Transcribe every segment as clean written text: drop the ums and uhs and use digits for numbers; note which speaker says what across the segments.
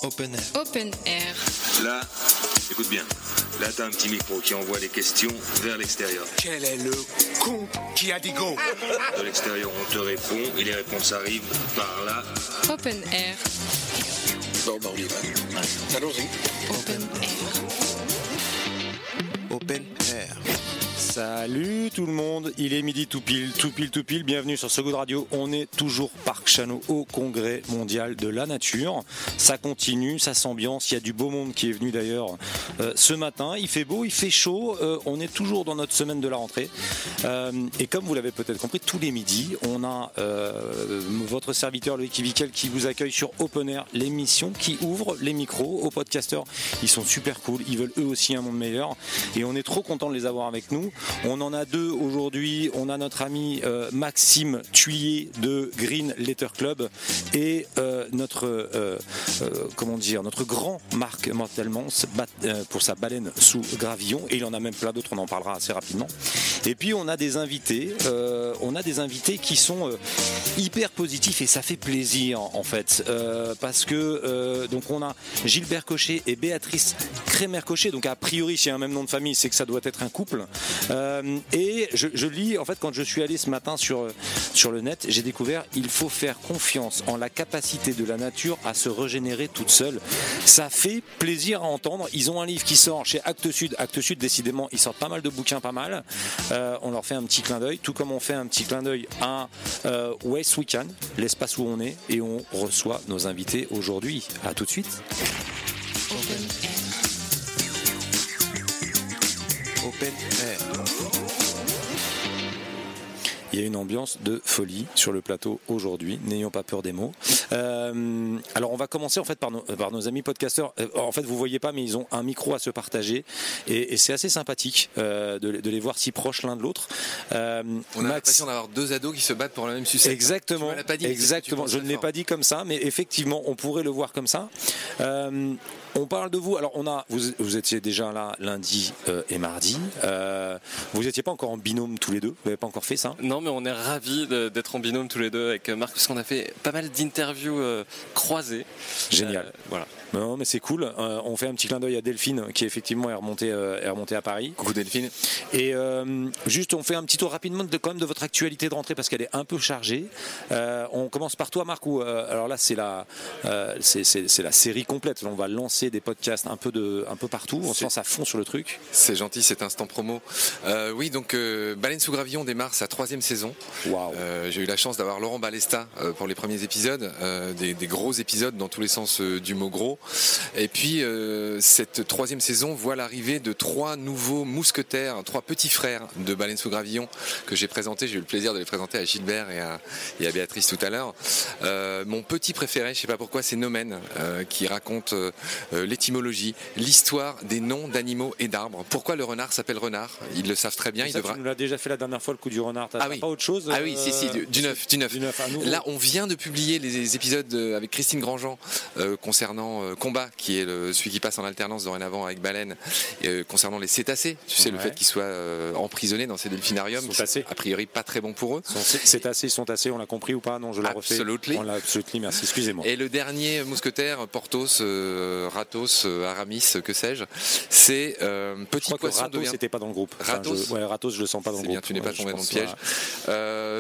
Speaker 1: Open Air.
Speaker 2: Open Air.
Speaker 3: Là, écoute bien. Là, t'as un petit micro qui envoie les questions vers l'extérieur.
Speaker 4: Quel est le con qui a dit go?
Speaker 3: De l'extérieur, on te répond et les réponses arrivent par là.
Speaker 2: Open Air.
Speaker 4: Bon, on y va. Allons-y.
Speaker 2: Open Air.
Speaker 1: Open Air.
Speaker 5: Salut tout le monde, il est midi tout pile, bienvenue sur So Good Radio. On est toujours Parc Chano au Congrès mondial de la nature. Ça continue, ça s'ambiance, il y a du beau monde qui est venu d'ailleurs ce matin. Il fait beau, il fait chaud, on est toujours dans notre semaine de la rentrée. Et comme vous l'avez peut-être compris, tous les midis, on a votre serviteur Loïc Vical qui vous accueille sur Open Air, l'émission qui ouvre les micros aux podcasteurs. Ils sont super cool, ils veulent eux aussi un monde meilleur et on est trop content de les avoir avec nous. On en a deux aujourd'hui. On a notre ami Maxime Thuillier de Green Letter Club et notre grand Marc Mortelmans pour sa baleine sous gravillon. Et il en a même plein d'autres. On en parlera assez rapidement. Et puis on a des invités. Qui sont hyper positifs et ça fait plaisir en fait parce que donc on a Gilbert Cochet et Béatrice Crémer-Cochet. Donc a priori, s'il y a un même nom de famille, c'est que ça doit être un couple. Et je lis, en fait, quand je suis allé ce matin sur le net, j'ai découvert il faut faire confiance en la capacité de la nature à se régénérer toute seule. Ça fait plaisir à entendre. Ils ont un livre qui sort chez Actes Sud. Actes Sud, décidément, ils sortent pas mal de bouquins, pas mal. On leur fait un petit clin d'œil, tout comme on fait un petit clin d'œil à West Weekend, l'espace où on est, et on reçoit nos invités aujourd'hui. À tout de suite.
Speaker 2: Open Air.
Speaker 1: Open Air.
Speaker 5: Il y a une ambiance de folie sur le plateau aujourd'hui, n'ayons pas peur des mots. Alors on va commencer en fait par nos amis podcasteurs. En fait vous voyez pas mais ils ont un micro à se partager et c'est assez sympathique de les voir si proches l'un de l'autre.
Speaker 6: On a l'impression d'avoir deux ados qui se battent pour la même sucette.
Speaker 5: Exactement,
Speaker 6: tu me l'as pas dit,
Speaker 5: exactement. Je ne l'ai pas dit comme ça, mais effectivement on pourrait le voir comme ça. On parle de vous. Alors vous étiez déjà là lundi et mardi. Vous n'étiez pas encore en binôme tous les deux. Vous n'avez pas encore fait ça?
Speaker 7: Non, mais on est ravis d'être en binôme tous les deux avec Marc parce qu'on a fait pas mal d'interviews croisées.
Speaker 5: Génial.
Speaker 7: Voilà.
Speaker 5: Non, mais c'est cool. On fait un petit clin d'œil à Delphine qui effectivement est remontée à Paris.
Speaker 6: Coucou Delphine.
Speaker 5: Et juste on fait un petit tour rapidement de votre actualité de rentrée parce qu'elle est un peu chargée. On commence par toi Marc alors là c'est la série complète. On va lancer des podcasts un peu partout. On se lance à fond sur le truc.
Speaker 6: C'est gentil cet instant promo. Oui donc Baleine sous gravillon démarre sa 3e saison.
Speaker 5: Wow.
Speaker 6: J'ai eu la chance d'avoir Laurent Balesta pour les premiers épisodes, des gros épisodes dans tous les sens du mot gros. Et puis cette 3e saison voit l'arrivée de 3 nouveaux mousquetaires, 3 petits frères de Baleine sous gravillon que j'ai présentés. J'ai eu le plaisir de les présenter à Gilbert et à Béatrice tout à l'heure. Mon petit préféré, je sais pas pourquoi, c'est Nomen qui raconte l'étymologie, l'histoire des noms d'animaux et d'arbres. Pourquoi le renard s'appelle renard? Ils le savent très bien.
Speaker 5: Ça, tu nous l'as déjà fait la dernière fois le coup du renard. T'as
Speaker 6: oui.
Speaker 5: pas autre chose?
Speaker 6: Ah oui, si, du neuf. Là, on vient de publier les épisodes avec Christine Grandjean concernant Combat, qui est celui qui passe en alternance dorénavant avec Baleine, concernant les cétacés. Tu sais, le fait qu'ils soient emprisonnés dans ces delphinariums, c'est a priori pas très bon pour eux.
Speaker 5: Cétacés, sont tassés, on l'a compris ou pas? Non, je le refais. Absolument, merci, excusez-moi.
Speaker 6: Et le dernier mousquetaire, Porthos, Ratos, Aramis, que sais-je, c'est Petit Poisson
Speaker 5: Ratos
Speaker 6: devient...
Speaker 5: c'était pas dans le groupe. Ratos, je le sens pas dans le groupe.
Speaker 6: C'est bien, tu n'es pas tombé dans le piège.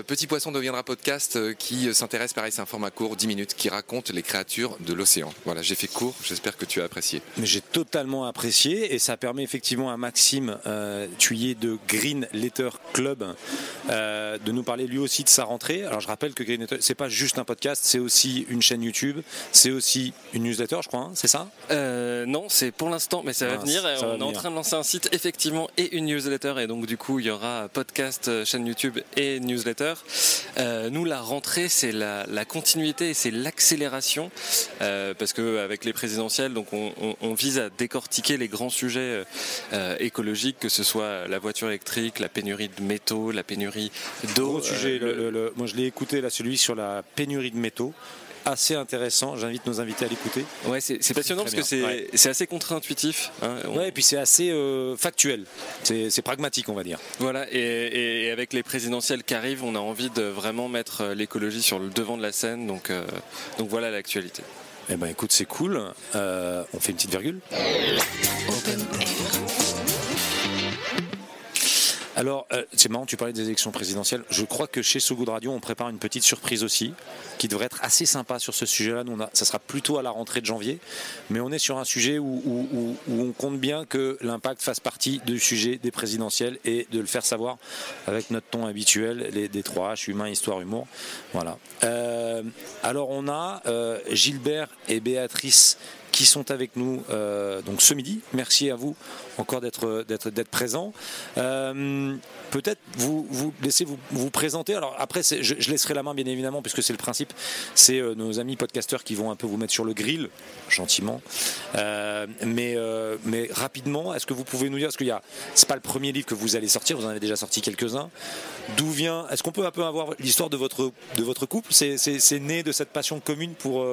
Speaker 6: Petit Poisson deviendra podcast qui s'intéresse, pareil, c'est un format court, 10 minutes, qui raconte les créatures de l'océan. Voilà, j'ai fait court, j'espère que tu as apprécié.
Speaker 5: Mais j'ai totalement apprécié et ça permet effectivement à Maxime Thuillier de Green Letter Club de nous parler lui aussi de sa rentrée. Alors je rappelle que Green Letter, c'est pas juste un podcast, c'est aussi une chaîne YouTube, c'est aussi une newsletter, je crois, hein, c'est ça?
Speaker 7: Non, c'est pour l'instant, mais ça va venir. On est en train de lancer un site effectivement et une newsletter et donc du coup il y aura podcast, chaîne YouTube et newsletter. Nous la rentrée c'est la continuité et c'est l'accélération parce que avec les présidentielles donc on vise à décortiquer les grands sujets écologiques, que ce soit la voiture électrique, la pénurie de métaux, la pénurie d'eau.
Speaker 5: Gros sujet, moi je l'ai écouté là, celui sur la pénurie de métaux. Assez intéressant, j'invite nos invités à l'écouter.
Speaker 7: Ouais, c'est passionnant parce que c'est assez contre-intuitif. Hein.
Speaker 5: Ouais, et puis c'est assez factuel, c'est pragmatique on va dire.
Speaker 7: Voilà, et avec les présidentielles qui arrivent, on a envie de vraiment mettre l'écologie sur le devant de la scène, donc voilà l'actualité.
Speaker 5: Eh ben écoute, c'est cool. On fait une petite virgule.
Speaker 2: Open Air.
Speaker 5: Alors, c'est marrant, tu parlais des élections présidentielles. Je crois que chez So Good Radio, on prépare une petite surprise aussi, qui devrait être assez sympa sur ce sujet-là. Nous, ça sera plutôt à la rentrée de janvier, mais on est sur un sujet où on compte bien que l'impact fasse partie du sujet des présidentielles et de le faire savoir avec notre ton habituel, des 3H, humain, histoire, humour. Voilà. Alors, on a Gilbert et Béatrice qui sont avec nous donc ce midi. Merci à vous encore d'être présents. Peut-être vous laissez vous présenter. Alors après, je laisserai la main bien évidemment, puisque c'est le principe. C'est nos amis podcasteurs qui vont un peu vous mettre sur le grill, gentiment. Mais rapidement, est-ce que vous pouvez nous dire, parce c'est pas le premier livre que vous allez sortir, vous en avez déjà sorti quelques-uns. D'où vient, est-ce qu'on peut un peu avoir l'histoire de votre couple? C'est né de cette passion commune pour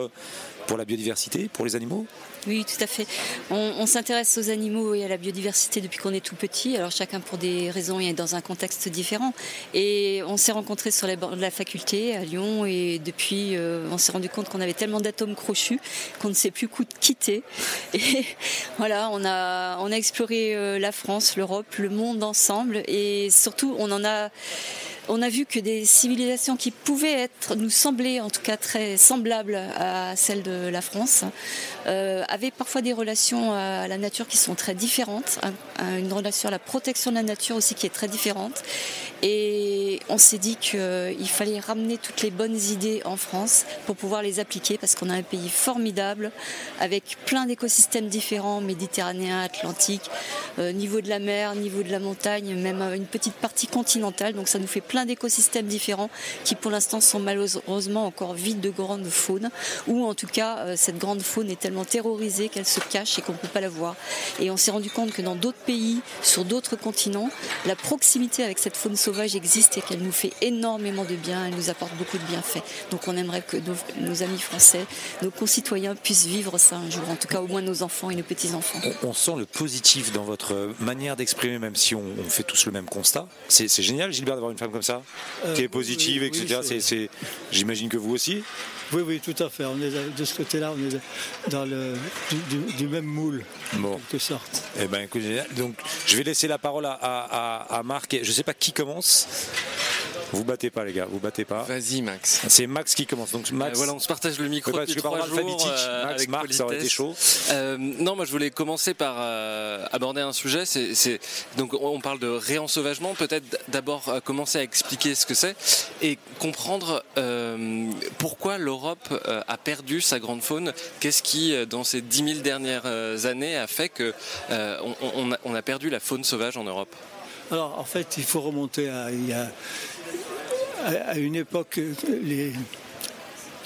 Speaker 5: la biodiversité, pour les animaux?
Speaker 8: Oui, tout à fait. On s'intéresse aux animaux et à la biodiversité depuis qu'on est tout petit. Alors chacun pour des raisons et dans un contexte différent. Et on s'est rencontrés sur les bords de la faculté à Lyon et depuis on s'est rendu compte qu'on avait tellement d'atomes crochus qu'on ne sait plus quitter. Et voilà, on a exploré la France, l'Europe, le monde ensemble et surtout on a vu que des civilisations qui pouvaient nous sembler en tout cas très semblables à celles de la France avaient parfois des relations à la nature qui sont très différentes, une relation à la protection de la nature aussi qui est très différente. Et on s'est dit qu'il fallait ramener toutes les bonnes idées en France pour pouvoir les appliquer parce qu'on a un pays formidable avec plein d'écosystèmes différents, méditerranéens, atlantiques, niveau de la mer, niveau de la montagne, même une petite partie continentale. Donc ça nous fait plein d'écosystèmes différents qui pour l'instant sont malheureusement encore vides de grande faune ou en tout cas cette grande faune est tellement terrorisée qu'elle se cache et qu'on ne peut pas la voir. Et on s'est rendu compte que dans d'autres pays, sur d'autres continents, la proximité avec cette faune sauvage existe et qu'elle nous fait énormément de bien, elle nous apporte beaucoup de bienfaits. Donc on aimerait que nos amis français, nos concitoyens puissent vivre ça un jour, en tout cas au moins nos enfants et nos petits-enfants.
Speaker 5: On sent le positif dans votre manière d'exprimer, même si on fait tous le même constat. C'est génial, Gilbert, d'avoir une femme comme ça, qui est positive, oui, etc. J'imagine que vous aussi.
Speaker 9: Oui, tout à fait. On est de ce côté-là, on est dans du même moule, en quelque sorte.
Speaker 5: Eh ben, écoute, donc, je vais laisser la parole à Marc. Je ne sais pas qui commence. Vous battez pas, les gars, vous battez pas.
Speaker 6: Vas-y, Max.
Speaker 5: C'est Max qui commence. Donc Max.
Speaker 7: Voilà, on se partage le micro depuis 3 jours.
Speaker 5: Max, Marc, ça aurait été chaud.
Speaker 7: Non, moi je voulais commencer par aborder un sujet. Donc on parle de réensauvagement. Peut-être d'abord commencer à expliquer ce que c'est et comprendre pourquoi l'Europe a perdu sa grande faune. Qu'est-ce qui, dans ces 10 000 dernières années, a fait que on a perdu la faune sauvage en Europe?
Speaker 9: Alors en fait, il faut remonter à une époque, les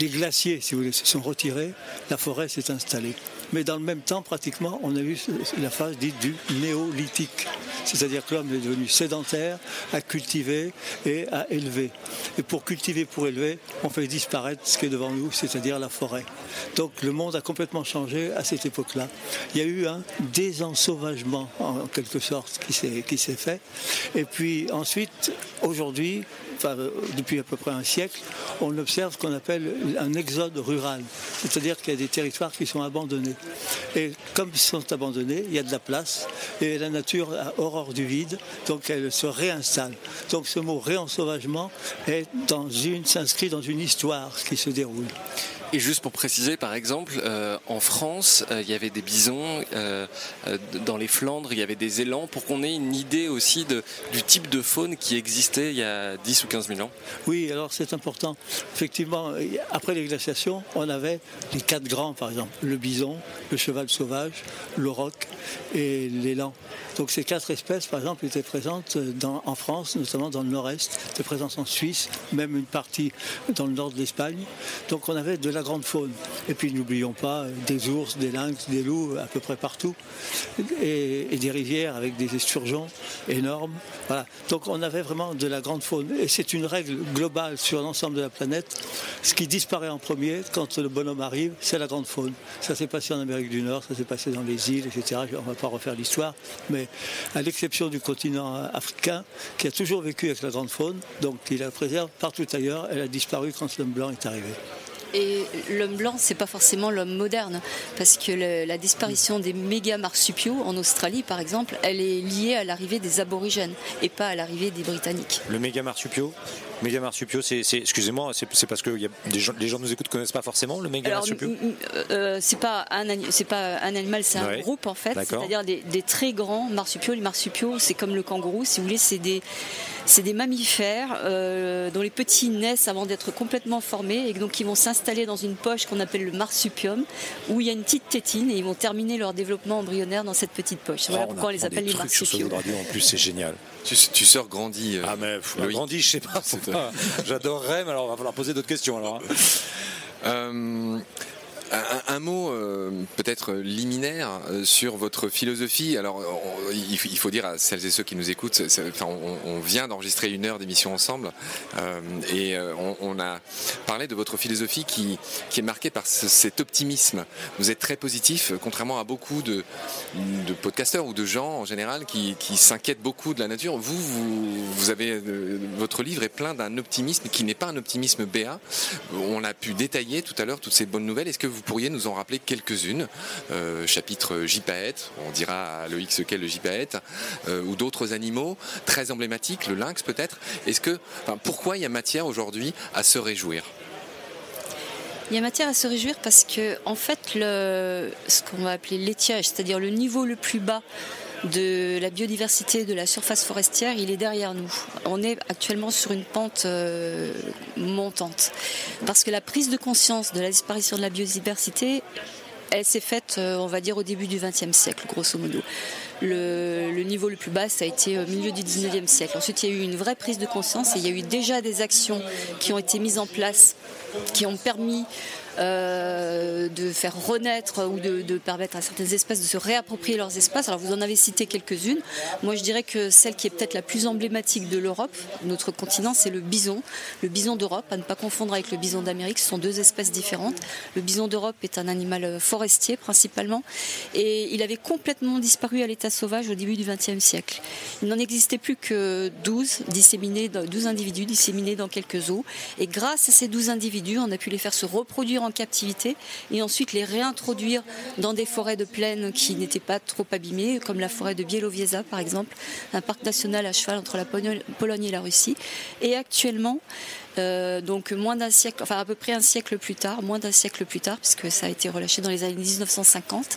Speaker 9: glaciers, si vous voulez, se sont retirés, la forêt s'est installée. Mais dans le même temps, pratiquement, on a eu la phase dite du néolithique. C'est-à-dire que l'homme est devenu sédentaire, à cultiver et à élever. Et pour cultiver, pour élever, on fait disparaître ce qui est devant nous, c'est-à-dire la forêt. Donc le monde a complètement changé à cette époque-là. Il y a eu un désensauvagement, en quelque sorte, qui s'est fait. Et puis ensuite, aujourd'hui, depuis à peu près un siècle, on observe ce qu'on appelle un exode rural. C'est-à-dire qu'il y a des territoires qui sont abandonnés. Et comme ils sont abandonnés, il y a de la place et la nature a horreur du vide, donc elle se réinstalle. Donc ce mot réensauvagement s'inscrit dans une histoire qui se déroule.
Speaker 7: Et juste pour préciser, par exemple, en France, il y avait des bisons, dans les Flandres, il y avait des élans, pour qu'on ait une idée aussi du type de faune qui existait il y a 10 ou 15 000 ans.
Speaker 9: Oui, alors c'est important. Effectivement, après les glaciations, on avait les 4 grands, par exemple, le bison, le cheval sauvage, l'auroch et l'élan. Donc ces 4 espèces, par exemple, étaient présentes en France, notamment dans le nord-est, étaient présentes en Suisse, même une partie dans le nord de l'Espagne. Donc on avait de la grande faune. Et puis n'oublions pas des ours, des lynx, des loups à peu près partout, et des rivières avec des esturgeons énormes. Voilà. Donc on avait vraiment de la grande faune. Et c'est une règle globale sur l'ensemble de la planète. Ce qui disparaît en premier quand le bonhomme arrive, c'est la grande faune. Ça s'est passé en Amérique du Nord, ça s'est passé dans les îles, etc. On ne va pas refaire l'histoire, mais à l'exception du continent africain, qui a toujours vécu avec la grande faune, donc il la préserve partout ailleurs, elle a disparu quand l'homme blanc est arrivé.
Speaker 8: Et l'homme blanc, c'est pas forcément l'homme moderne, parce que la disparition des méga marsupiaux en Australie, par exemple, elle est liée à l'arrivée des aborigènes et pas à l'arrivée des Britanniques.
Speaker 5: Le méga marsupio, excusez-moi, c'est parce que les gens nous écoutent, connaissent pas forcément le méga marsupio.
Speaker 8: C'est pas un animal, c'est un groupe en fait.
Speaker 5: D'accord.
Speaker 8: C'est-à-dire des très grands marsupiaux. Les marsupiaux, c'est comme le kangourou, si vous voulez, c'est des mammifères dont les petits naissent avant d'être complètement formés et donc ils vont s'installer dans une poche qu'on appelle le marsupium où il y a une petite tétine et ils vont terminer leur développement embryonnaire dans cette petite poche. Voilà pourquoi on les appelle les marsupiaux.
Speaker 5: En plus, c'est génial.
Speaker 6: Tu sors grandi.
Speaker 5: Grandi, je sais pas. J'adorerais, mais alors on va falloir poser d'autres questions alors.
Speaker 6: Un mot peut-être liminaire sur votre philosophie. Alors il faut dire à celles et ceux qui nous écoutent, on vient d'enregistrer 1 heure d'émission ensemble et on a parlé de votre philosophie qui est marquée par cet optimisme. Vous êtes très positif, contrairement à beaucoup de podcasteurs ou de gens en général qui s'inquiètent beaucoup de la nature. Vous avez votre livre est plein d'un optimisme qui n'est pas un optimisme béat. On a pu détailler tout à l'heure toutes ces bonnes nouvelles. Est-ce que vous pourriez nous en rappeler quelques-unes, chapitre gypaète, on dira à Loïc ce qu'est le gypaète, ou d'autres animaux très emblématiques, le lynx peut-être. Pourquoi il y a matière aujourd'hui à se réjouir ?
Speaker 8: Il y a matière à se réjouir parce que en fait ce qu'on va appeler l'étiage, c'est-à-dire le niveau le plus bas de la biodiversité de la surface forestière, il est derrière nous. On est actuellement sur une pente montante. Parce que la prise de conscience de la disparition de la biodiversité, elle s'est faite, on va dire, au début du XXe siècle, grosso modo. Le niveau le plus bas, ça a été au milieu du XIXe siècle. Ensuite, il y a eu une vraie prise de conscience et il y a eu déjà des actions qui ont été mises en place, qui ont permis de faire renaître ou de permettre à certaines espèces de se réapproprier leurs espaces. Alors vous en avez cité quelques-unes. Moi je dirais que celle qui est peut-être la plus emblématique de l'Europe, notre continent, c'est le bison d'Europe, à ne pas confondre avec le bison d'Amérique, ce sont 2 espèces différentes. Le bison d'Europe est un animal forestier principalement et il avait complètement disparu à l'état sauvage au début du XXe siècle. Il n'en existait plus que 12 individus disséminés dans quelques zoos et grâce à ces 12 individus, on a pu les faire se reproduire en captivité et ensuite les réintroduire dans des forêts de plaine qui n'étaient pas trop abîmées, comme la forêt de Biélowieża par exemple, un parc national à cheval entre la Pologne et la Russie. Et actuellement, donc à peu près un siècle plus tard, puisque ça a été relâché dans les années 1950,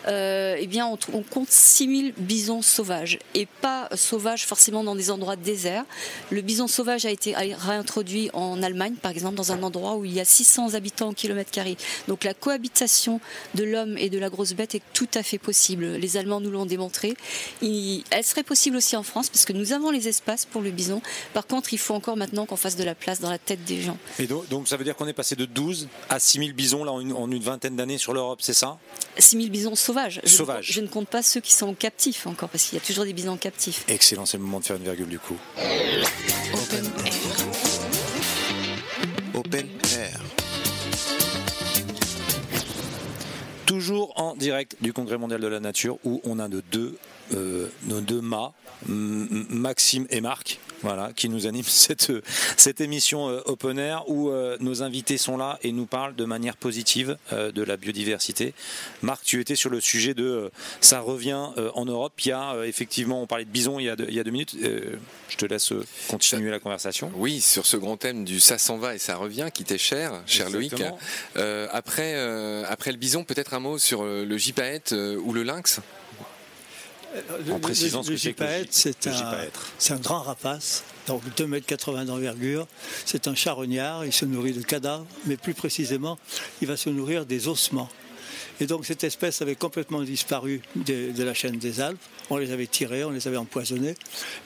Speaker 8: on compte 6000 bisons sauvages, et pas sauvages forcément dans des endroits déserts. Le bison sauvage a été réintroduit en Allemagne, par exemple, dans un endroit où il y a 600 habitants au kilomètre carré. Donc la cohabitation de l'homme et de la grosse bête est tout à fait possible. Les Allemands nous l'ont démontré. Elle serait possible aussi en France, parce que nous avons les espaces pour le bison. Par contre, il faut encore maintenant qu'on fasse de la place dans la tête des gens.
Speaker 5: Et donc ça veut dire qu'on est passé de 12 à 6000 bisons là, en une vingtaine d'années sur l'Europe, c'est ça ?
Speaker 8: 6000 bisons sauvages.
Speaker 5: Sauvages.
Speaker 8: Je ne compte pas ceux qui sont captifs encore, parce qu'il y a toujours des bisons captifs.
Speaker 5: Excellent, c'est le moment de faire une virgule du coup.
Speaker 2: Open Air.
Speaker 1: Open Air.
Speaker 5: Toujours en direct du Congrès mondial de la nature où on a nos deux mâts, Maxime et Marc, voilà, qui nous animent cette émission Open Air où nos invités sont là et nous parlent de manière positive de la biodiversité. Marc, tu étais sur le sujet de ça revient en Europe. Il y a effectivement, on parlait de bison il y a 2 minutes. Je te laisse continuer la conversation.
Speaker 6: Oui, sur ce grand thème du ça s'en va et ça revient qui t'est cher Loïc. Après le bison, peut-être un mot sur le gypaète ou le lynx.
Speaker 5: En précisant ce que c'est que
Speaker 9: c'est un grand rapace, donc 2,80 m d'envergure. C'est un charognard, il se nourrit de cadavres, mais plus précisément, il va se nourrir des ossements. Et donc cette espèce avait complètement disparu de la chaîne des Alpes. On les avait tirés, on les avait empoisonnés.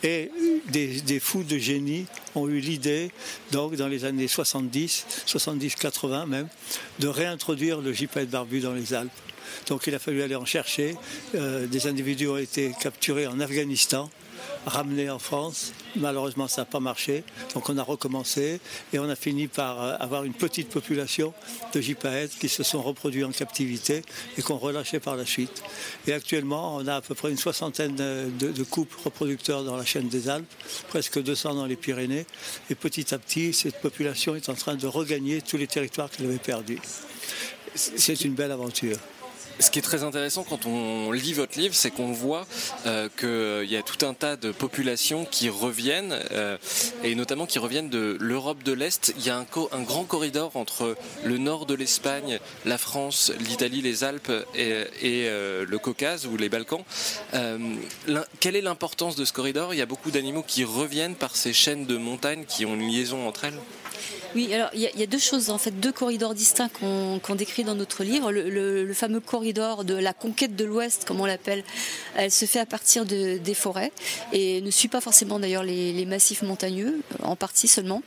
Speaker 9: Et des fous de génie ont eu l'idée, donc dans les années 70-80 même, de réintroduire le gypaète barbu dans les Alpes. Donc il a fallu aller en chercher. Des individus ont été capturés en Afghanistan ramener en France. Malheureusement, ça n'a pas marché. Donc on a recommencé et on a fini par avoir une petite population de gypaètes qui se sont reproduits en captivité et qu'on relâchait par la suite. Et actuellement, on a à peu près une soixantaine de couples reproducteurs dans la chaîne des Alpes, presque 200 dans les Pyrénées. Et petit à petit, cette population est en train de regagner tous les territoires qu'elle avait perdus. C'est une belle aventure.
Speaker 7: Ce qui est très intéressant quand on lit votre livre, c'est qu'on voit qu'il y a tout un tas de populations qui reviennent, et notamment qui reviennent de l'Europe de l'Est. Il y a un grand corridor entre le nord de l'Espagne, la France, l'Italie, les Alpes et le Caucase ou les Balkans. Quelle est l'importance de ce corridor ? Il y a beaucoup d'animaux qui reviennent par ces chaînes de montagnes qui ont une liaison entre elles.
Speaker 8: Oui, alors il y a deux choses, en fait, deux corridors distincts qu'on décrit dans notre livre. Le fameux corridor de la conquête de l'Ouest, comme on l'appelle, elle se fait à partir des forêts et ne suit pas forcément d'ailleurs les massifs montagneux, en partie seulement.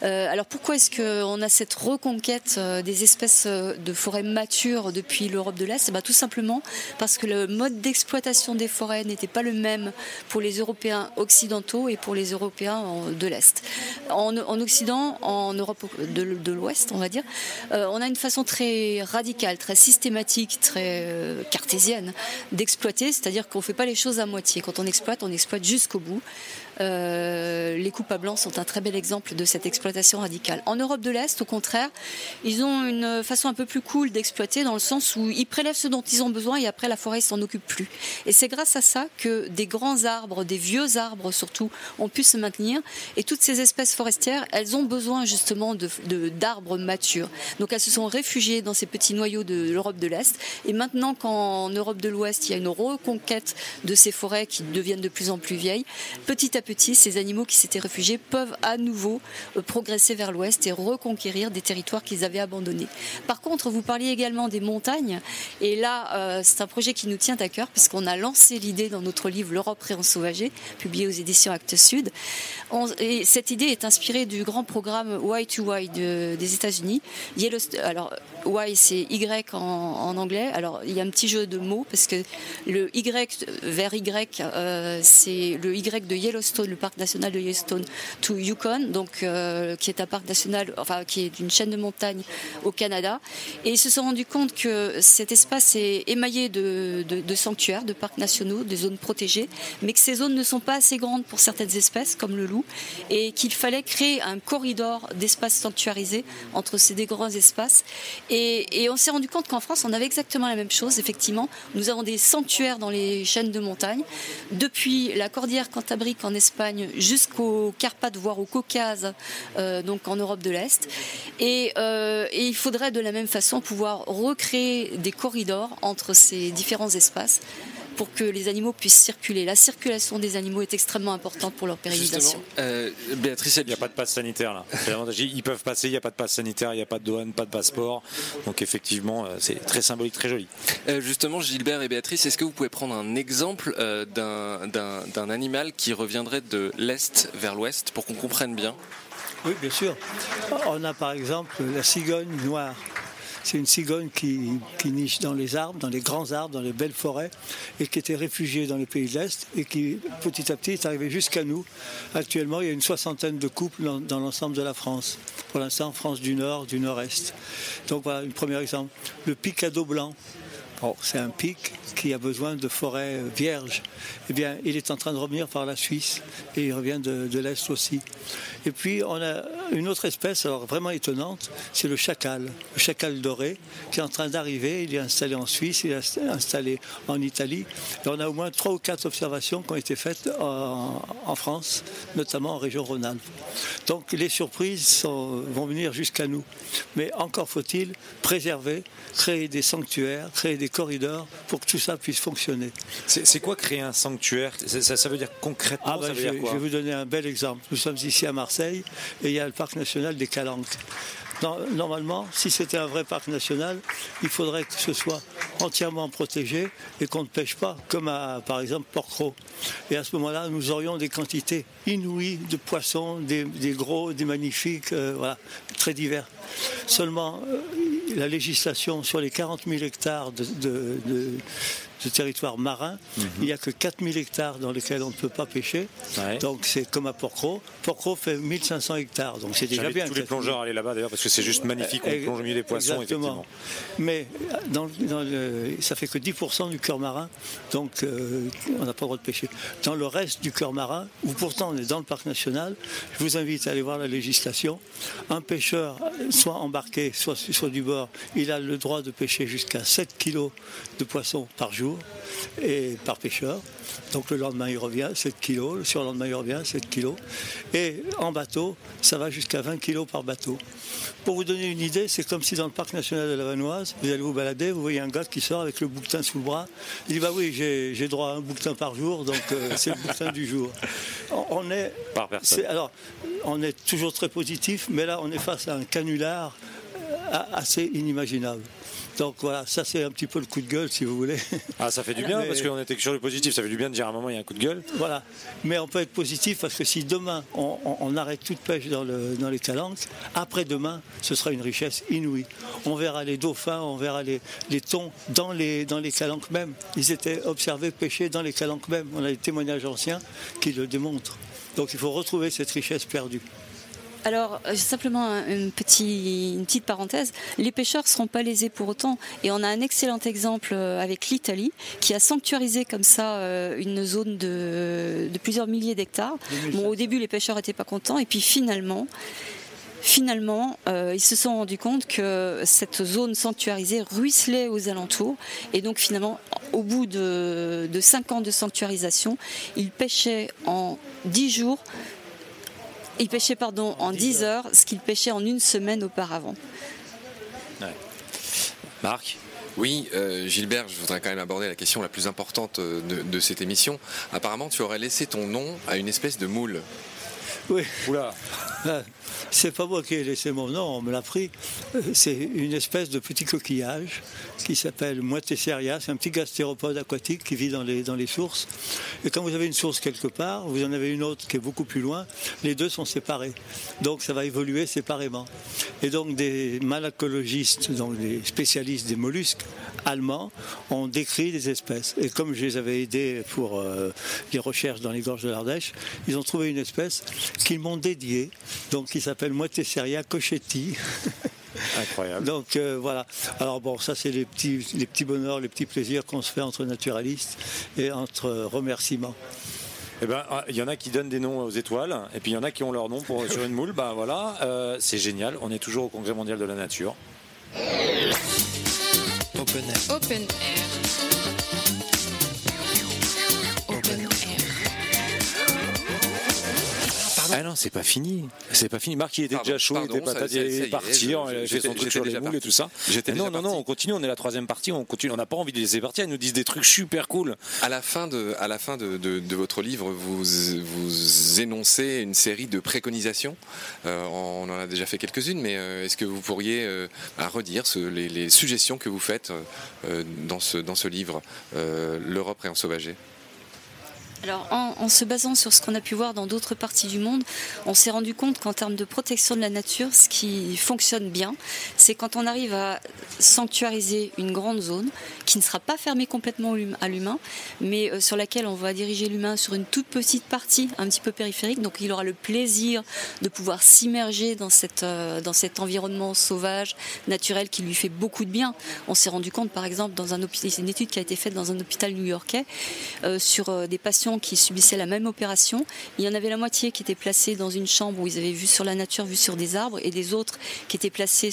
Speaker 8: Alors pourquoi est-ce qu'on a cette reconquête des espèces de forêts matures depuis l'Europe de l'Est ? Tout simplement parce que le mode d'exploitation des forêts n'était pas le même pour les Européens occidentaux et pour les Européens de l'Est. En Occident, en Europe de l'Ouest, on va dire, on a une façon très radicale, très systématique, très cartésienne d'exploiter, c'est-à-dire qu'on ne fait pas les choses à moitié. Quand on exploite jusqu'au bout. Les coupes à blanc sont un très bel exemple de cette exploitation radicale. En Europe de l'Est, au contraire, ils ont une façon un peu plus cool d'exploiter, dans le sens où ils prélèvent ce dont ils ont besoin et après la forêt s'en occupe plus. Et c'est grâce à ça que des grands arbres, des vieux arbres surtout, ont pu se maintenir. Et toutes ces espèces forestières, elles ont besoin justement d'arbres matures. Donc elles se sont réfugiées dans ces petits noyaux de l'Europe de l'Est. Et maintenant qu'en Europe de l'Ouest, il y a une reconquête de ces forêts qui deviennent de plus en plus vieilles, petit à petit, ces animaux qui s'étaient réfugiés peuvent à nouveau progresser vers l'ouest et reconquérir des territoires qu'ils avaient abandonnés. Par contre, vous parliez également des montagnes, et là, c'est un projet qui nous tient à cœur, puisqu'on a lancé l'idée dans notre livre L'Europe réensauvagée, publié aux éditions Actes Sud. Et cette idée est inspirée du grand programme Y2Y des États-Unis. Alors, Y, c'est Y en anglais. Alors, il y a un petit jeu de mots, parce que le Y vers Y, c'est le Y de Yellowstone, le parc national de Yellowstone to Yukon, donc qui est un parc national, enfin qui est une chaîne de montagnes au Canada. Et ils se sont rendus compte que cet espace est émaillé de sanctuaires, de parcs nationaux, de zones protégées, mais que ces zones ne sont pas assez grandes pour certaines espèces, comme le loup, et qu'il fallait créer un corridor d'espaces sanctuarisés entre ces deux grands espaces. Et on s'est rendu compte qu'en France, on avait exactement la même chose. Effectivement, nous avons des sanctuaires dans les chaînes de montagnes, depuis la cordillère Cantabrique en Espagne jusqu'aux Carpates, voire au Caucase, donc en Europe de l'Est. Et il faudrait de la même façon pouvoir recréer des corridors entre ces différents espaces pour que les animaux puissent circuler. La circulation des animaux est extrêmement importante pour leur pérennisation.
Speaker 7: Béatrice,
Speaker 5: il n'y a pas de passe sanitaire là. Ils peuvent passer, il n'y a pas de passe sanitaire, il n'y a pas de douane, pas de passeport. Donc effectivement, c'est très symbolique, très joli.
Speaker 7: Justement, Gilbert et Béatrice, est-ce que vous pouvez prendre un exemple d'un animal qui reviendrait de l'Est vers l'Ouest pour qu'on comprenne bien ?
Speaker 9: Oui, bien sûr. On a par exemple la cigogne noire. C'est une cigogne qui niche dans les arbres, dans les grands arbres, dans les belles forêts, et qui était réfugiée dans les pays de l'Est et qui, petit à petit, est arrivée jusqu'à nous. Actuellement, il y a une soixantaine de couples dans l'ensemble de la France. Pour l'instant, France du Nord, du Nord-Est. Donc voilà, un premier exemple. Le picado blanc. C'est un pic qui a besoin de forêts vierges. Eh bien, il est en train de revenir par la Suisse et il revient de l'Est aussi. Et puis, on a une autre espèce, alors vraiment étonnante, c'est le chacal doré, qui est en train d'arriver. Il est installé en Suisse, il est installé en Italie. Et on a au moins 3 ou 4 observations qui ont été faites en France, notamment en région Rhône-Alpes. Donc, les surprises vont venir jusqu'à nous. Mais encore faut-il préserver, créer des sanctuaires, créer des corridors pour que tout ça puisse fonctionner.
Speaker 5: C'est quoi créer un sanctuaire ? Ça veut dire concrètement ça veut dire quoi ?
Speaker 9: Je vais vous donner un bel exemple. Nous sommes ici à Marseille et il y a le parc national des Calanques. Normalement, si c'était un vrai parc national, il faudrait que ce soit entièrement protégé et qu'on ne pêche pas, comme par exemple Port-Cros. Et à ce moment-là, nous aurions des quantités inouïes de poissons, des gros, des magnifiques, voilà, très divers. Seulement, la législation sur les 40 000 hectares de territoire marin, il n'y a que 4 000 hectares dans lesquels on ne peut pas pêcher. Ouais. Donc c'est comme à Port-Cros. Port-Cros fait 1500 hectares, donc c'est déjà bien.
Speaker 5: Tous les plongeurs aller là-bas d'ailleurs parce que c'est juste magnifique, on plonge au milieu des poissons. Exactement. Effectivement.
Speaker 9: Mais ça fait que 10% du cœur marin, donc on n'a pas le droit de pêcher. Dans le reste du cœur marin, où pourtant on est dans le parc national, je vous invite à aller voir la législation. Un pêcheur, soit embarqué, soit sur du bord, il a le droit de pêcher jusqu'à 7 kilos de poissons par jour et par pêcheur. Donc le lendemain il revient 7 kilos, le surlendemain il revient 7 kilos. Et en bateau, ça va jusqu'à 20 kilos par bateau. Pour vous donner une idée, c'est comme si dans le parc national de la Vanoise, vous allez vous balader, vous voyez un gars qui sort avec le bouquetin sous le bras. Il dit bah oui, j'ai droit à un bouquetin par jour, donc c'est le bouquetin du jour. On est,
Speaker 5: par personne.
Speaker 9: Alors, on est toujours très positif, mais là on est face à un canular assez inimaginable. Donc voilà, ça c'est un petit peu le coup de gueule si vous voulez.
Speaker 5: Ah ça fait du bien parce qu'on était sur le positif, ça fait du bien de dire à un moment il y a un coup de gueule.
Speaker 9: Voilà, mais on peut être positif parce que si demain on arrête toute pêche dans les calanques, après-demain ce sera une richesse inouïe. On verra les dauphins, on verra les thons dans les calanques même. Ils étaient observés pêcher dans les calanques même. On a des témoignages anciens qui le démontrent. Donc il faut retrouver cette richesse perdue.
Speaker 8: Alors, simplement une petite parenthèse, les pêcheurs ne seront pas lésés pour autant. Et on a un excellent exemple avec l'Italie, qui a sanctuarisé comme ça une zone de plusieurs milliers d'hectares. Bon, au début, les pêcheurs n'étaient pas contents, et puis finalement, ils se sont rendus compte que cette zone sanctuarisée ruisselait aux alentours. Et donc finalement, au bout de 5 ans de sanctuarisation, ils pêchaient en 10 jours. Il pêchait en 10 heures, ce qu'il pêchait en une semaine auparavant.
Speaker 5: Ouais. Marc ?
Speaker 6: Oui, Gilbert, je voudrais quand même aborder la question la plus importante de cette émission. Apparemment, tu aurais laissé ton nom à une espèce de moule.
Speaker 9: Oui.
Speaker 5: Oula.
Speaker 9: C'est pas moi qui ai laissé mon nom, on me l'a pris. C'est une espèce de petit coquillage qui s'appelle Moitesseria. C'est un petit gastéropode aquatique qui vit dans les sources. Et quand vous avez une source quelque part, vous en avez une autre qui est beaucoup plus loin, les deux sont séparés. Donc ça va évoluer séparément. Et donc des malacologistes, donc des spécialistes des mollusques allemands, ont décrit des espèces. Et comme je les avais aidés pour les recherches dans les gorges de l'Ardèche, ils ont trouvé une espèce qu'ils m'ont dédiée, donc qui s'appelle Moitesseria cochetti.
Speaker 5: Incroyable.
Speaker 9: Donc voilà. Alors bon, ça c'est les petits bonheurs, les petits plaisirs qu'on se fait entre naturalistes et entre remerciements.
Speaker 5: Eh ben, il y en a qui donnent des noms aux étoiles, et puis il y en a qui ont leur nom sur une moule. Ben voilà, c'est génial. On est toujours au Congrès mondial de la nature.
Speaker 2: Open Air. Open Air. Open Air.
Speaker 5: Ah non, c'est pas fini. C'est pas fini. Marc, il était déjà chaud, il était parti, il a fait son truc sur les moules et tout ça. Non, on continue, on est la troisième partie, on continue. On n'a pas envie de les laisser partir, ils nous disent des trucs super cool.
Speaker 6: À la fin de votre livre, vous énoncez une série de préconisations. On en a déjà fait quelques-unes, mais est-ce que vous pourriez redire les suggestions que vous faites dans ce livre, L'Europe réensauvagée ?
Speaker 8: Alors, en se basant sur ce qu'on a pu voir dans d'autres parties du monde, on s'est rendu compte qu'en termes de protection de la nature, ce qui fonctionne bien, c'est quand on arrive à sanctuariser une grande zone qui ne sera pas fermée complètement à l'humain, mais sur laquelle on va diriger l'humain sur une toute petite partie, un petit peu périphérique, donc il aura le plaisir de pouvoir s'immerger dans cet environnement sauvage, naturel, qui lui fait beaucoup de bien. On s'est rendu compte, par exemple, c'est une étude qui a été faite dans un hôpital new-yorkais, sur des patients qui subissaient la même opération. Il y en avait la moitié qui étaient placés dans une chambre où ils avaient vu sur la nature, vu sur des arbres, et des autres qui étaient placés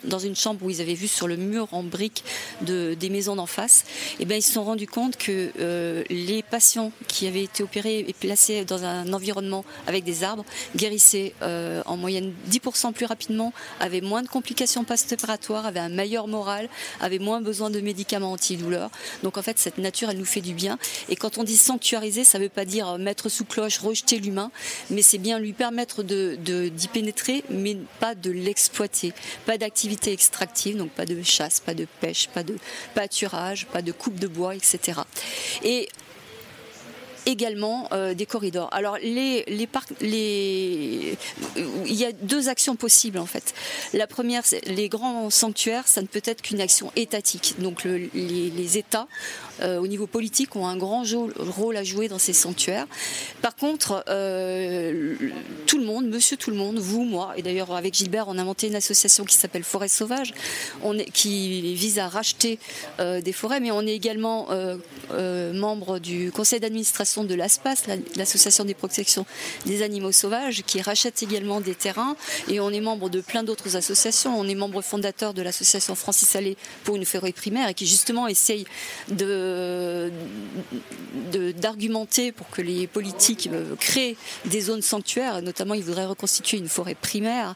Speaker 8: dans une chambre où ils avaient vu sur le mur en briques des maisons d'en face. Et bien, ils se sont rendus compte que les patients qui avaient été opérés et placés dans un environnement avec des arbres guérissaient en moyenne 10% plus rapidement, avaient moins de complications post-opératoires, avaient un meilleur moral, avaient moins besoin de médicaments antidouleurs. Donc en fait, cette nature, elle nous fait du bien. Et quand on dit sanctuariser, ça ne veut pas dire mettre sous cloche, rejeter l'humain, mais c'est bien lui permettre d'y pénétrer, mais pas de l'exploiter. Pas d'activité extractive, donc pas de chasse, pas de pêche, pas de pâturage, pas de coupe de bois, etc. Et également des corridors. Alors il y a deux actions possibles en fait. La première, c'est les grands sanctuaires, ça ne peut être qu'une action étatique. Donc les États au niveau politique ont un grand rôle à jouer dans ces sanctuaires. Par contre, tout le monde, monsieur tout le monde, vous, moi, et d'ailleurs avec Gilbert, on a monté une association qui s'appelle Forêt Sauvage, qui vise à racheter des forêts, mais on est également membre du conseil d'administration de l'ASPAS, l'association des protections des animaux sauvages, qui rachète également des terrains, et on est membre de plein d'autres associations. On est membre fondateur de l'association Francis Allais pour une forêt primaire, et qui justement essaye d'argumenter pour que les politiques créent des zones sanctuaires, notamment ils voudraient reconstituer une forêt primaire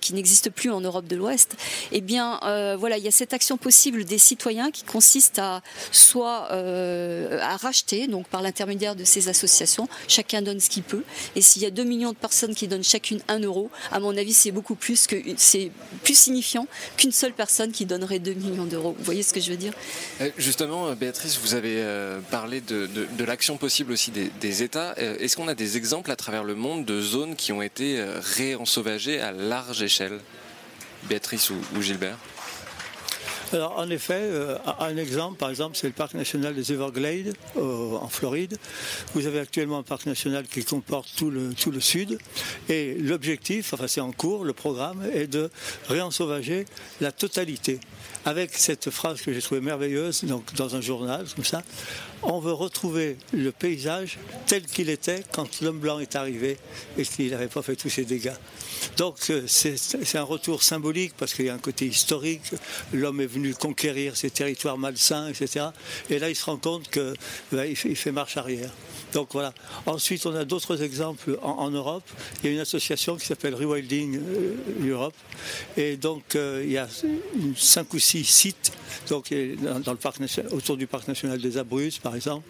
Speaker 8: qui n'existe plus en Europe de l'Ouest. Eh bien voilà, il y a cette action possible des citoyens qui consiste à soit à racheter, donc par l'intermédiaire de ces associations, chacun donne ce qu'il peut, et s'il y a 2 millions de personnes qui donnent chacune 1 euro, à mon avis c'est plus signifiant qu'une seule personne qui donnerait 2 millions d'euros. Vous voyez ce que je veux dire ?
Speaker 7: Justement, Béatrice, vous avez parlé de l'action possible aussi des États. Est-ce qu'on a des exemples à travers le monde de zones qui ont été réensauvagées à large échelle ? Béatrice ou Gilbert ?
Speaker 9: Alors en effet, un exemple, par exemple, c'est le parc national des Everglades en Floride. Vous avez actuellement un parc national qui comporte tout le sud, et l'objectif, enfin c'est en cours, le programme est de réensauvager la totalité. Avec cette phrase que j'ai trouvée merveilleuse, donc dans un journal comme ça, on veut retrouver le paysage tel qu'il était quand l'homme blanc est arrivé et qu'il n'avait pas fait tous ces dégâts. Donc c'est un retour symbolique parce qu'il y a un côté historique, l'homme est venu conquérir ces territoires malsains, etc. Et là il se rend compte qu'il fait marche arrière. Donc voilà. Ensuite on a d'autres exemples en Europe. Il y a une association qui s'appelle Rewilding Europe, et donc il y a 5 ou 6 sites donc, dans le parc national, autour du parc national des Abruzzes par exemple,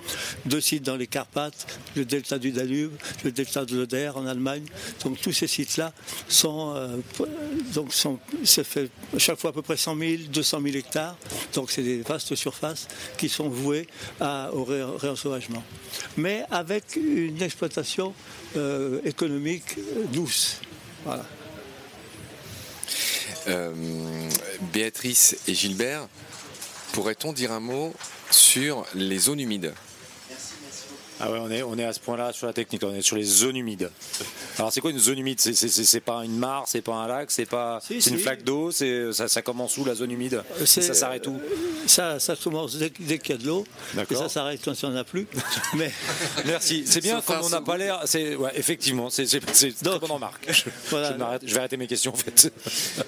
Speaker 9: 2 sites dans les Carpates, le delta du Danube, le delta de l'Oder en Allemagne. Donc tous ces sites-là ça fait chaque fois à peu près 100 000, 200 000 hectares. Donc c'est des vastes surfaces qui sont vouées au réensauvagement. Mais avec une exploitation économique douce. Voilà.
Speaker 6: Béatrice et Gilbert, pourrait-on dire un mot sur les zones humides ?
Speaker 5: Ah ouais, on est à ce point-là sur la technique, on est sur les zones humides. Alors c'est quoi une zone humide ? C'est pas une mare, c'est pas un lac, c'est une flaque d'eau, ça commence où la zone humide ? Et ça s'arrête où ?
Speaker 9: Ça commence dès qu'il y a de l'eau, et ça s'arrête quand il n'y en a plus. Mais...
Speaker 5: Merci, c'est bien, comme on n'a pas l'air... Ouais, effectivement, c'est une très bonne remarque. Voilà. Je vais arrêter mes questions en fait.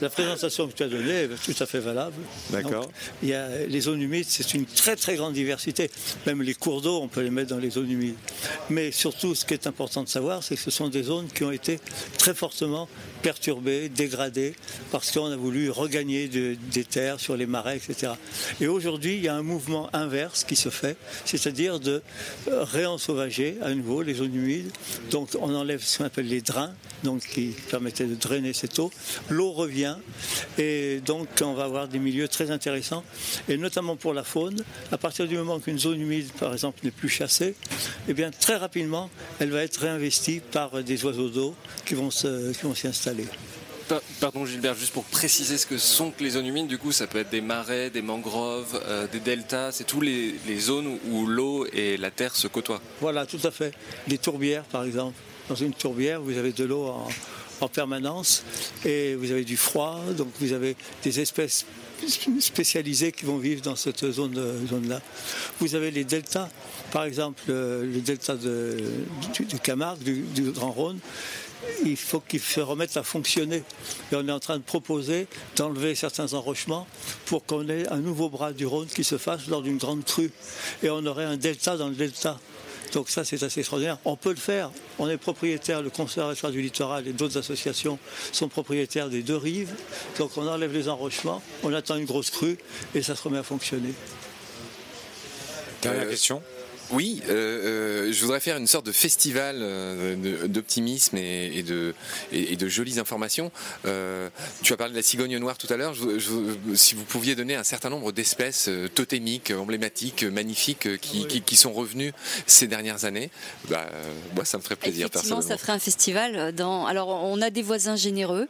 Speaker 9: La présentation que tu as donnée est tout à fait valable.
Speaker 5: D'accord.
Speaker 9: Donc, il y a les zones humides, c'est une très très grande diversité. Même les cours d'eau, on peut les mettre dans les zones humides. Mais surtout, ce qui est important de savoir, c'est que ce sont des zones qui ont été très fortement perturbées, dégradées, parce qu'on a voulu regagner des terres sur les marais, etc. Et aujourd'hui, il y a un mouvement inverse qui se fait, c'est-à-dire de réensauvager à nouveau les zones humides. Donc on enlève ce qu'on appelle les drains, donc qui permettaient de drainer cette eau. L'eau revient, et donc on va avoir des milieux très intéressants, et notamment pour la faune. À partir du moment qu'une zone humide, par exemple, n'est plus chassée, eh bien très rapidement, elle va être réinvestie par des oiseaux d'eau qui vont s'y installer.
Speaker 7: Pardon Gilbert, juste pour préciser ce que sont que les zones humides, du coup ça peut être des marais, des mangroves, des deltas, c'est tous les zones où l'eau et la terre se côtoient.
Speaker 9: Voilà, tout à fait. Des tourbières par exemple. Dans une tourbière, vous avez de l'eau en permanence, et vous avez du froid, donc vous avez des espèces spécialisées qui vont vivre dans cette zone-là. Vous avez les deltas, par exemple le delta du Camargue, du Grand Rhône. Il faut qu'ils se remettent à fonctionner. Et on est en train de proposer d'enlever certains enrochements pour qu'on ait un nouveau bras du Rhône qui se fasse lors d'une grande crue. Et on aurait un delta dans le delta. Donc ça, c'est assez extraordinaire. On peut le faire. On est propriétaire, le Conservatoire du littoral et d'autres associations sont propriétaires des 2 rives. Donc on enlève les enrochements, on attend une grosse crue et ça se remet à fonctionner.
Speaker 5: Dernière question.
Speaker 6: Oui, je voudrais faire une sorte de festival d'optimisme et de jolies informations. Tu as parlé de la cigogne noire tout à l'heure. Si vous pouviez donner un certain nombre d'espèces totémiques, emblématiques, magnifiques qui sont revenues ces dernières années, moi ça me ferait plaisir.
Speaker 8: Effectivement,
Speaker 6: personnellement.
Speaker 8: ça ferait un festival. Alors, on a des voisins généreux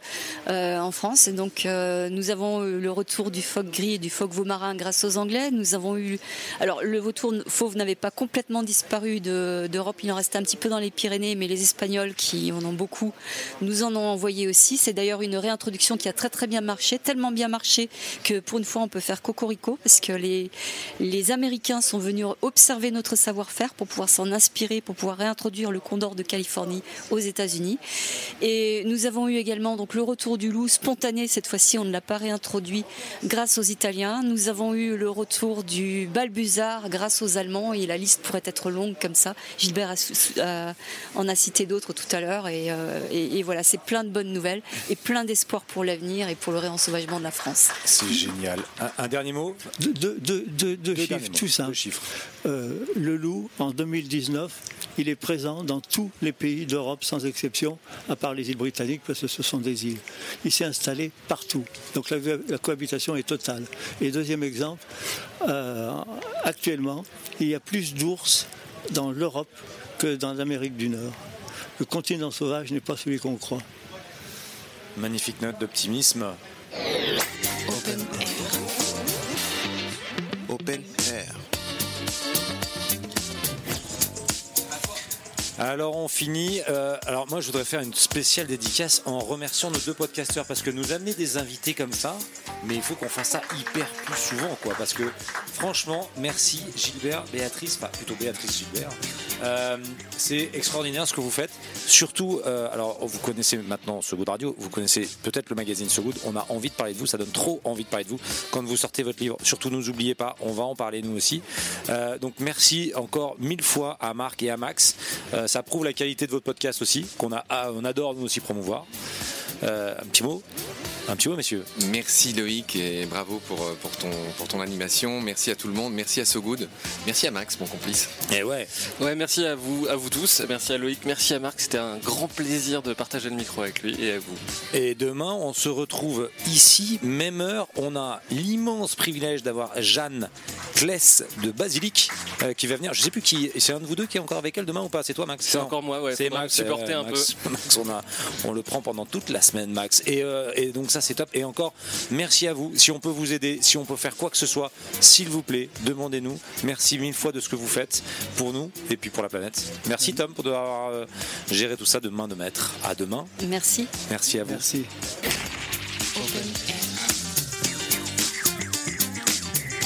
Speaker 8: en France. Et donc, nous avons eu le retour du phoque gris et du phoque veau marin grâce aux Anglais. Nous avons eu. Alors, le vautour fauve n'avait pas complètement disparu d'Europe. Il en restait un petit peu dans les Pyrénées, mais les Espagnols qui en ont beaucoup nous en ont envoyé aussi. C'est d'ailleurs une réintroduction qui a très très bien marché, tellement bien marché que pour une fois on peut faire cocorico parce que les Américains sont venus observer notre savoir-faire pour pouvoir s'en inspirer, pour pouvoir réintroduire le condor de Californie aux États-Unis. Et nous avons eu également donc le retour du loup spontané. Cette fois-ci, on ne l'a pas réintroduit grâce aux Italiens. Nous avons eu le retour du balbuzard grâce aux Allemands et la liste pourrait être longue comme ça. Gilbert en a cité d'autres tout à l'heure et voilà, c'est plein de bonnes nouvelles et plein d'espoir pour l'avenir et pour le réensauvagement de la France.
Speaker 5: C'est génial. Un dernier mot.
Speaker 9: Deux chiffres tout simples. Le loup, en 2019, il est présent dans tous les pays d'Europe sans exception, à part les îles britanniques parce que ce sont des îles. Il s'est installé partout. Donc la cohabitation est totale. Et deuxième exemple, actuellement, il y a plus d'ours dans l'Europe que dans l'Amérique du Nord. Le continent sauvage n'est pas celui qu'on croit.
Speaker 5: Magnifique note d'optimisme.
Speaker 2: Open Air.
Speaker 1: Open Air.
Speaker 5: Alors on finit. Alors moi je voudrais faire une spéciale dédicace en remerciant nos deux podcasteurs parce que nous amener des invités comme ça, mais il faut qu'on fasse ça hyper plus souvent quoi. Parce que franchement, merci Gilbert, Béatrice, enfin plutôt Béatrice Gilbert. C'est extraordinaire ce que vous faites. Surtout, alors vous connaissez maintenant So Good Radio, vous connaissez peut-être le magazine So Good. On a envie de parler de vous, ça donne trop envie de parler de vous quand vous sortez votre livre. Surtout, ne nous oubliez pas, on va en parler nous aussi. Donc merci encore 1000 fois à Marc et à Max. Ça prouve la qualité de votre podcast aussi, on adore nous aussi promouvoir. Un petit mot, messieurs.
Speaker 6: Merci Loïc et bravo pour ton animation. Merci à tout le monde. Merci à So Good. Merci à Max, mon complice.
Speaker 5: Et ouais,
Speaker 7: merci à vous tous. Merci à Loïc. Merci à Marc. C'était un grand plaisir de partager le micro avec lui et à vous.
Speaker 5: Et demain, on se retrouve ici, même heure. On a l'immense privilège d'avoir Jeanne Kless de Basilic qui va venir. Je sais plus qui. C'est un de vous deux qui est encore avec elle demain ou pas? C'est toi, Max?
Speaker 7: C'est encore moi. Ouais.
Speaker 5: C'est Max.
Speaker 7: Supporter un peu.
Speaker 5: Max, on le prend pendant toute la semaine, Max. Et donc ça c'est top. Et encore merci à vous. Si on peut vous aider, si on peut faire quoi que ce soit, s'il vous plaît, demandez-nous. Merci 1000 fois de ce que vous faites pour nous et puis pour la planète. Merci Tom pour avoir géré tout ça de main de maître. À demain.
Speaker 8: Merci.
Speaker 5: Merci à vous.
Speaker 9: Merci.
Speaker 2: Open Air.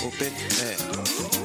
Speaker 1: Open Air.